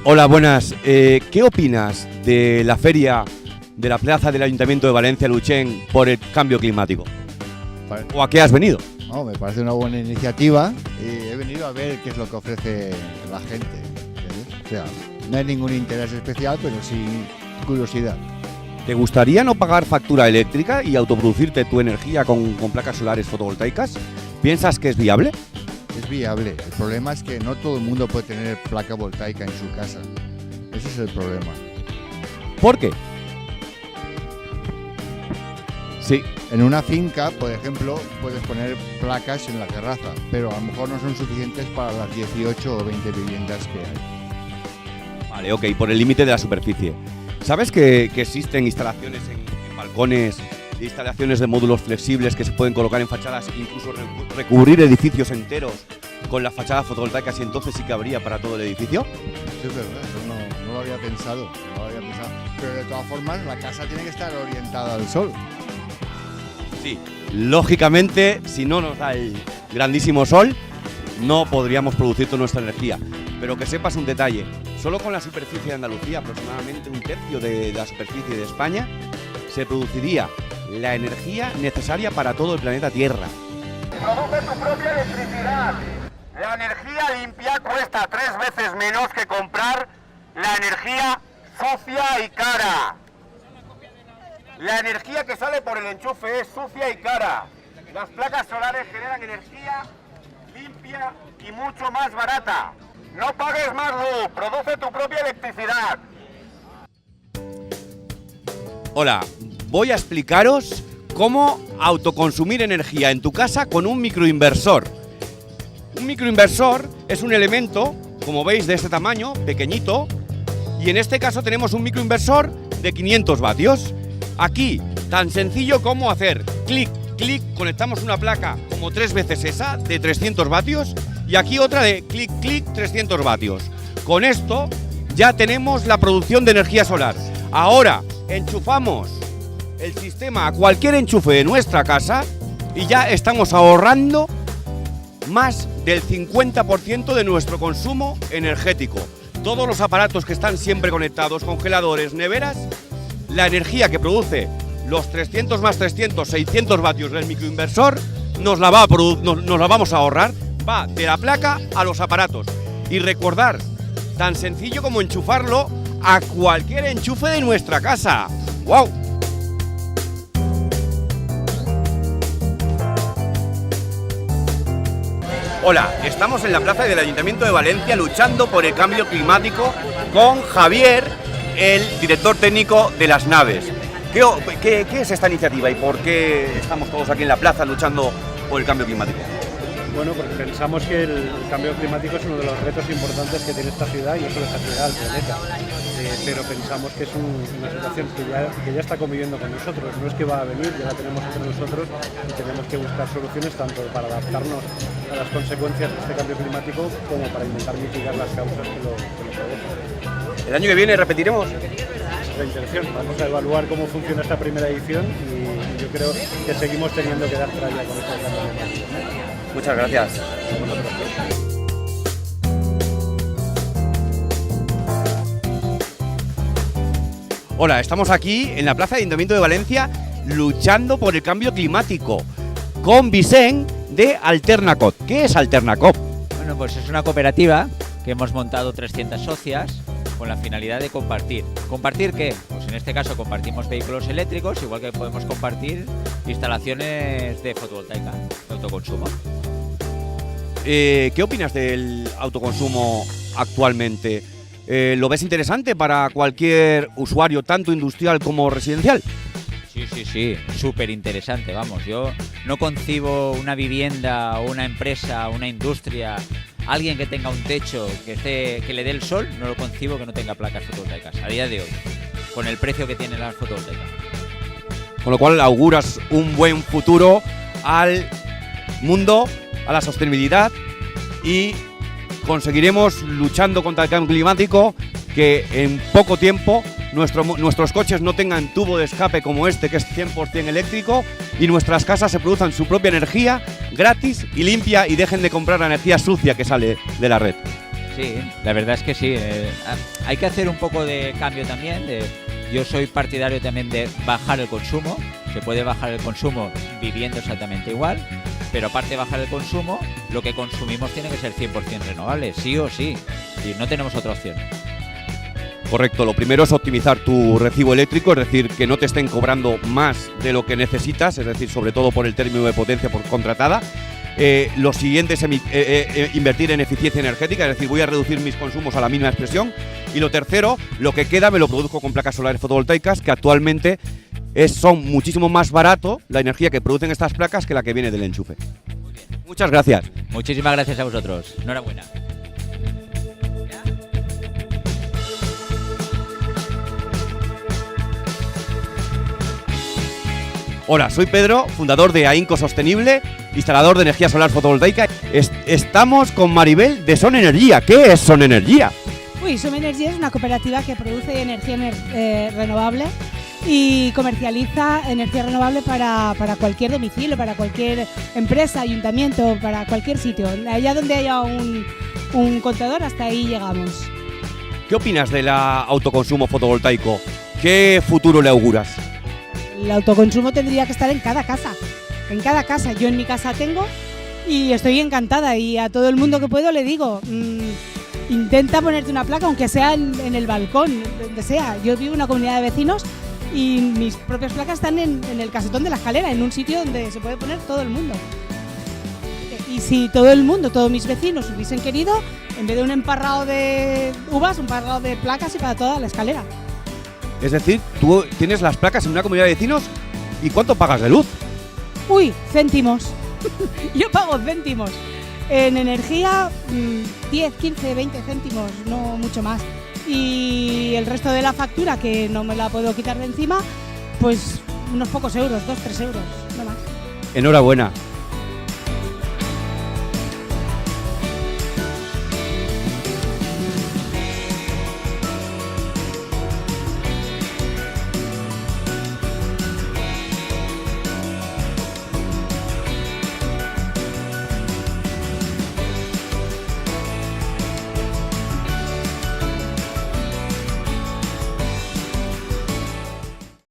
Hola, buenas. ¿Qué opinas de la feria de la plaza del Ayuntamiento de Valencia, Luchén, por el cambio climático? ¿O a qué has venido? No, me parece una buena iniciativa y he venido a ver qué es lo que ofrece la gente, ¿entiendes? O sea, no hay ningún interés especial, pero sí curiosidad. ¿Te gustaría no pagar factura eléctrica y autoproducirte tu energía con placas solares fotovoltaicas? ¿Piensas que es viable? Es viable. El problema es que no todo el mundo puede tener placa voltaica en su casa. Ese es el problema. ¿Por qué? Sí. En una finca, por ejemplo, puedes poner placas en la terraza, pero a lo mejor no son suficientes para las 18 o 20 viviendas que hay. Vale, ok, por el límite de la superficie. ¿Sabes que existen instalaciones en balcones, instalaciones de módulos flexibles que se pueden colocar en fachadas e incluso recubrir edificios enteros con las fachadas fotovoltaicas y entonces sí que habría para todo el edificio? Sí, es verdad, eso no lo había pensado, Pero de todas formas, la casa tiene que estar orientada al sol. Sí, lógicamente, si no nos da el grandísimo sol, no podríamos producir toda nuestra energía. Pero que sepas un detalle, solo con la superficie de Andalucía, aproximadamente un tercio de la superficie de España, se produciría la energía necesaria para todo el planeta Tierra. Produce tu propia electricidad. La energía limpia cuesta 3 veces menos que comprar la energía sucia y cara. La energía que sale por el enchufe es sucia y cara. Las placas solares generan energía limpia y mucho más barata. No pagues más luz, produce tu propia electricidad. Hola, voy a explicaros cómo autoconsumir energía en tu casa con un microinversor. Un microinversor es un elemento, como veis, de este tamaño, pequeñito, y en este caso tenemos un microinversor de 500 vatios. Aquí, tan sencillo como hacer clic, clic, conectamos una placa como 3 veces esa, de 300 vatios, y aquí otra de clic, clic, 300 vatios. Con esto ya tenemos la producción de energía solar. Ahora enchufamos el sistema a cualquier enchufe de nuestra casa y ya estamos ahorrando más del 50% de nuestro consumo energético. Todos los aparatos que están siempre conectados, congeladores, neveras, la energía que produce los 300 más 300, 600 vatios del microinversor, nos la vamos a ahorrar, va de la placa a los aparatos. Y recordar, tan sencillo como enchufarlo a cualquier enchufe de nuestra casa. ¡Wow! Hola, estamos en la plaza del Ayuntamiento de Valencia luchando por el cambio climático con Javier, el director técnico de las naves. ¿Qué es esta iniciativa y por qué estamos todos aquí en la plaza luchando por el cambio climático? Bueno, porque pensamos que el cambio climático es uno de los retos importantes que tiene esta ciudad y no solo esta ciudad, el planeta. Pero pensamos que es una situación que ya está conviviendo con nosotros, no es que va a venir, ya la tenemos entre nosotros y tenemos que buscar soluciones tanto para adaptarnos a las consecuencias de este cambio climático como para intentar mitigar las causas que lo provocan. ¿El año que viene repetiremos? La intención, vamos a evaluar cómo funciona esta primera edición y yo creo que seguimos teniendo que dar tralla con este cambio climático. Muchas gracias. Hola, estamos aquí en la Plaza de Ayuntamiento de Valencia luchando por el cambio climático con Vicent de Alternacop. ¿Qué es Alternacop? Bueno, pues es una cooperativa que hemos montado 300 socias con la finalidad de compartir. ¿Compartir qué? Pues en este caso compartimos vehículos eléctricos, igual que podemos compartir instalaciones de fotovoltaica, de autoconsumo. ¿Qué opinas del autoconsumo actualmente? ¿Lo ves interesante para cualquier usuario, tanto industrial como residencial? Sí, súper interesante, vamos. Yo no concibo una vivienda, una empresa, una industria, alguien que tenga un techo que le dé el sol, no lo concibo que no tenga placas fotovoltaicas, a día de hoy, con el precio que tienen las fotovoltaicas. Con lo cual auguras un buen futuro al mundo, a la sostenibilidad, y conseguiremos, luchando contra el cambio climático, que en poco tiempo nuestros coches no tengan tubo de escape como este, que es 100% eléctrico, y nuestras casas se produzcan su propia energía gratis y limpia y dejen de comprar la energía sucia que sale de la red. Sí, la verdad es que sí. Hay que hacer un poco de cambio también. Yo soy partidario también de bajar el consumo. Se puede bajar el consumo viviendo exactamente igual, pero aparte de bajar el consumo, lo que consumimos tiene que ser 100% renovable, sí o sí. Y no tenemos otra opción. Correcto, lo primero es optimizar tu recibo eléctrico, es decir, que no te estén cobrando más de lo que necesitas, es decir, sobre todo por el término de potencia por contratada. Lo siguiente es invertir en eficiencia energética, es decir, voy a reducir mis consumos a la mínima expresión. Y lo tercero, lo que queda me lo produzco con placas solares fotovoltaicas, que actualmente son muchísimo más barato la energía que producen estas placas que la que viene del enchufe. Muchas gracias. Muchísimas gracias a vosotros. Enhorabuena. Hola, soy Pedro, fundador de AINCO Sostenible, instalador de energía solar fotovoltaica. Estamos con Maribel de Son Energía. ¿Qué es Son Energía? Son Energía es una cooperativa que produce energía renovable y comercializa energía renovable para cualquier domicilio, para cualquier empresa, ayuntamiento, para cualquier sitio. Allá donde haya un contador, hasta ahí llegamos. ¿Qué opinas del autoconsumo fotovoltaico? ¿Qué futuro le auguras? El autoconsumo tendría que estar en cada casa. En cada casa. Yo en mi casa tengo y estoy encantada. Y a todo el mundo que puedo le digo, intenta ponerte una placa, aunque sea en el balcón, donde sea. Yo vivo en una comunidad de vecinos y mis propias placas están en el casetón de la escalera, en un sitio donde se puede poner todo el mundo. Y si todo el mundo, todos mis vecinos hubiesen querido, en vez de un emparrado de uvas, un emparrado de placas y para toda la escalera. Es decir, tú tienes las placas en una comunidad de vecinos ¿y cuánto pagas de luz? Céntimos. Yo pago céntimos. En energía, 10, 15, 20 céntimos, no mucho más. Y el resto de la factura, que no me la puedo quitar de encima, pues unos pocos euros, 2, 3 euros, no más. Enhorabuena.